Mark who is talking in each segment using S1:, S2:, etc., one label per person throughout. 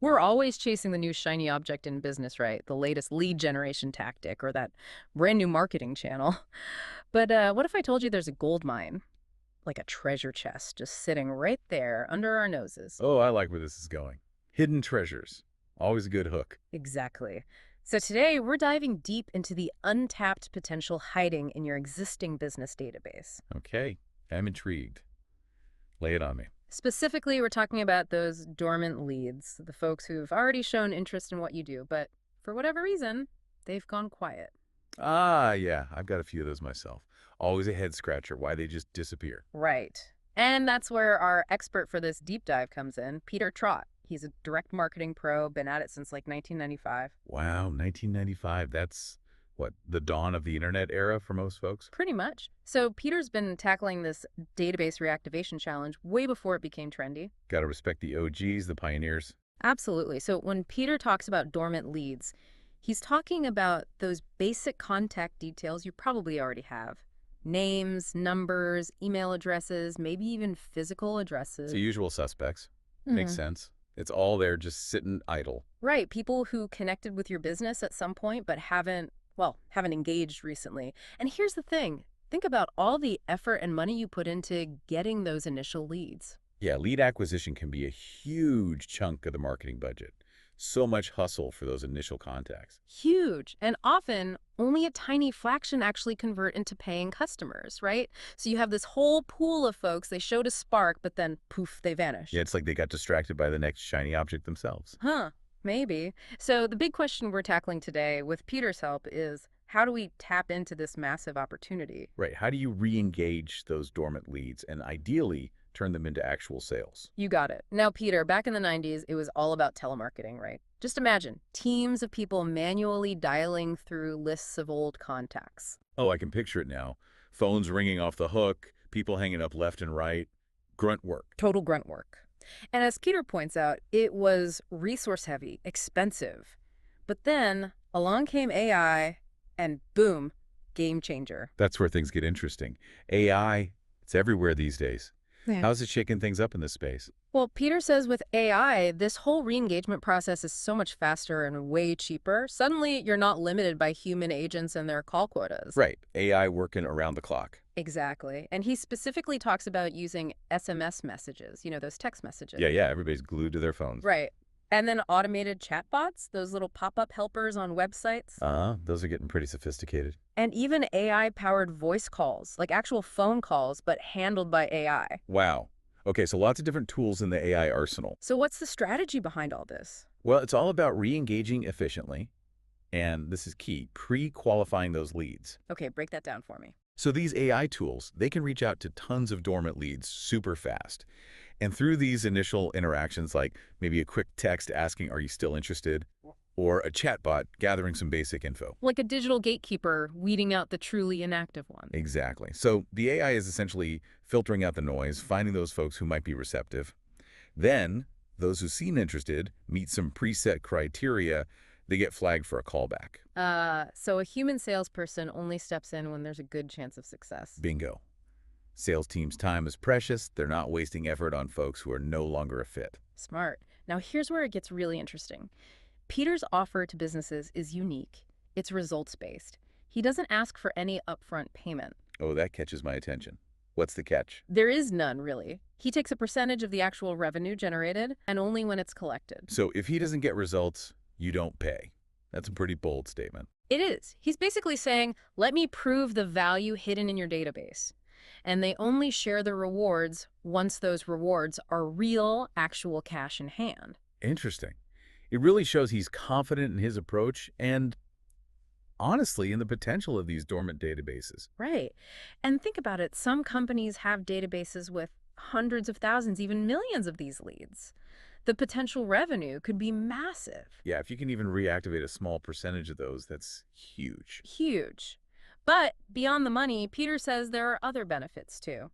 S1: We're always chasing the new shiny object in business, right? The latest lead generation tactic or that brand new marketing channel. But what if I told you there's a gold mine, like a treasure chest, just sitting right there under our noses?
S2: Oh, I like where this is going. Hidden treasures. Always a good hook.
S1: Exactly. So today we're diving deep into the untapped potential hiding in your existing business database.
S2: Okay, I'm intrigued. Lay it on me.
S1: Specifically, we're talking about those dormant leads, the folks who've already shown interest in what you do, but for whatever reason, they've gone quiet.
S2: Ah, yeah, I've got a few of those myself. Always a head scratcher, why they just disappear.
S1: Right. And that's where our expert for this deep dive comes in, Peter Trott. He's a direct marketing pro, been at it since like 1995.
S2: Wow, 1995, that's, what, the dawn of the internet era for most folks?
S1: Pretty much. So Peter's been tackling this database reactivation challenge way before it became trendy.
S2: Gotta respect the OGs, the pioneers.
S1: Absolutely. So when Peter talks about dormant leads, he's talking about those basic contact details you probably already have. Names, numbers, email addresses, maybe even physical
S2: It's
S1: addresses.
S2: the usual suspects. Makes
S1: Mhm.
S2: sense. It's all there just sitting idle.
S1: Right, people who connected with your business at some point but haven't engaged recently. And here's the thing. Think about all the effort and money you put into getting those initial leads.
S2: Yeah, lead acquisition can be a huge chunk of the marketing budget. So much hustle for those initial contacts.
S1: Huge. And often, only a tiny fraction actually convert into paying customers, right? So you have this whole pool of folks, they showed a spark, but then poof, they
S2: Yeah,
S1: vanish.
S2: it's like they got distracted by the next shiny object themselves.
S1: Huh, maybe. So the big question we're tackling today with Peter's help is how do we tap into this massive opportunity?
S2: Right. How do you re-engage those dormant leads and ideally turn them into actual sales?
S1: You got it. Now, Peter, back in the 90s, it was all about telemarketing, right? Just imagine teams of people manually dialing through lists of old contacts.
S2: Oh, I can picture it now. Phones ringing off the hook, people hanging up left and right. Grunt work.
S1: Total grunt work. And as Peter points out, it was resource heavy, expensive. But then along came AI, and boom, game changer.
S2: That's where things get interesting. AI, it's everywhere these days.
S1: Yeah.
S2: How's it shaking things up in this space?
S1: Well, Peter says with AI, this whole re-engagement process is so much faster and way cheaper. Suddenly, you're not limited by human agents and their call quotas.
S2: Right. AI working around the clock.
S1: Exactly. And he specifically talks about using SMS messages, those text messages.
S2: Yeah, everybody's glued to their phones.
S1: Right. And then automated chatbots, those little pop-up helpers on websites.
S2: Those are getting pretty sophisticated.
S1: And even AI-powered voice calls, like actual phone calls, but handled by AI.
S2: Wow. Okay, so lots of different tools in the AI arsenal.
S1: So what's the strategy behind all this?
S2: Well, it's all about re-engaging efficiently, and this is key, pre-qualifying those leads.
S1: Okay, break that down for me.
S2: So these AI tools, they can reach out to tons of dormant leads super fast. And through these initial interactions, like maybe a quick text asking, are you still interested? Or a chatbot gathering some basic info.
S1: Like a digital gatekeeper weeding out the truly inactive ones.
S2: Exactly. So the AI is essentially filtering out the noise, finding those folks who might be receptive. Then, those who seem interested meet some preset criteria, they get flagged for a callback.
S1: So a human salesperson only steps in when there's a good chance of success.
S2: Bingo. Sales team's time is precious. They're not wasting effort on folks who are no longer a fit.
S1: Smart. Now here's where it gets really interesting. Peter's offer to businesses is unique. It's results-based. He doesn't ask for any upfront payment.
S2: Oh, that catches my attention. What's the catch?
S1: There is none, really. He takes a percentage of the actual revenue generated, and only when it's collected.
S2: So if he doesn't get results, you don't pay. That's a pretty bold statement.
S1: It is. He's basically saying, let me prove the value hidden in your database. And they only share the rewards once those rewards are real, actual cash in hand.
S2: Interesting. It really shows he's confident in his approach and, honestly, in the potential of these dormant databases.
S1: Right. And think about it. Some companies have databases with hundreds of thousands, even millions of these leads. The potential revenue could be massive.
S2: Yeah, if you can even reactivate a small percentage of those, that's huge.
S1: Huge. But beyond the money, Peter says there are other benefits too.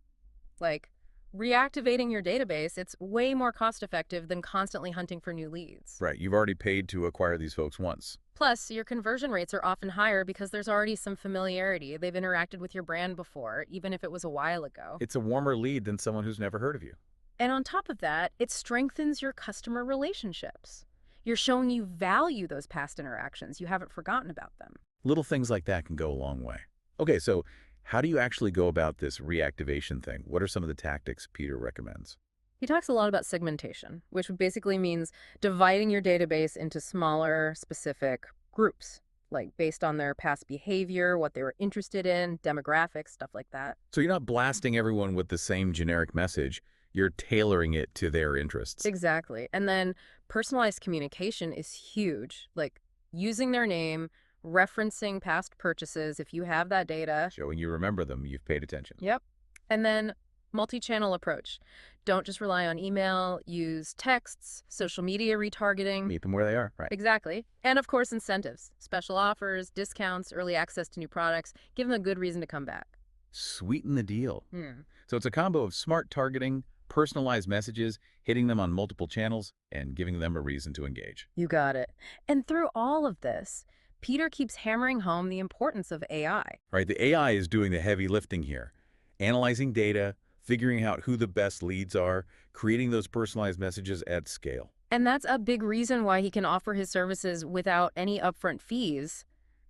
S1: Like reactivating your database, it's way more cost-effective than constantly hunting for new leads.
S2: Right, you've already paid to acquire these folks once.
S1: Plus, your conversion rates are often higher because there's already some familiarity. They've interacted with your brand before, even if it was a while ago.
S2: It's a warmer lead than someone who's never heard of you.
S1: And on top of that, it strengthens your customer relationships. You're showing you value those past interactions. You haven't forgotten about them.
S2: Little things like that can go a long way. Okay, so how do you actually go about this reactivation thing? What are some of the tactics Peter recommends?
S1: He talks a lot about segmentation, which basically means dividing your database into smaller, specific groups, like based on their past behavior, what they were interested in, demographics, stuff like that.
S2: So you're not blasting everyone with the same generic message. You're tailoring it to their interests.
S1: Exactly. And then personalized communication is huge, like using their name, referencing past purchases if you have that data.
S2: Showing you remember them, you've paid attention.
S1: Yep. And then multi-channel approach. Don't just rely on email, use texts, social media retargeting.
S2: Meet them where they are, right?
S1: Exactly. And of course, incentives, special offers, discounts, early access to new products. Give them a good reason to come back.
S2: Sweeten the deal.
S1: Hmm.
S2: So it's a combo of smart targeting, personalized messages, hitting them on multiple channels, and giving them a reason to engage.
S1: You got it. And through all of this, Peter keeps hammering home the importance of AI.
S2: Right? The AI is doing the heavy lifting here, analyzing data, figuring out who the best leads are, creating those personalized messages at scale.
S1: And that's a big reason why he can offer his services without any upfront fees.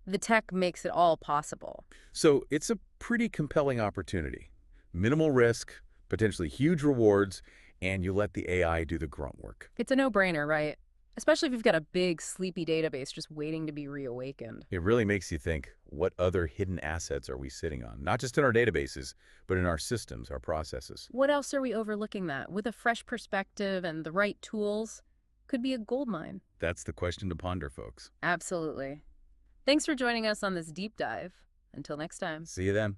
S1: The tech makes it all possible.
S2: So it's a pretty compelling opportunity. Minimal risk, potentially huge rewards, and you let the AI do the grunt work.
S1: It's a no-brainer, right? Especially if you've got a big, sleepy database just waiting to be reawakened.
S2: It really makes you think, what other hidden assets are we sitting on? Not just in our databases, but in our systems, our processes.
S1: What else are we overlooking that, with a fresh perspective and the right tools, could be a goldmine?
S2: That's the question to ponder, folks.
S1: Absolutely. Thanks for joining us on this deep dive. Until next time.
S2: See you then.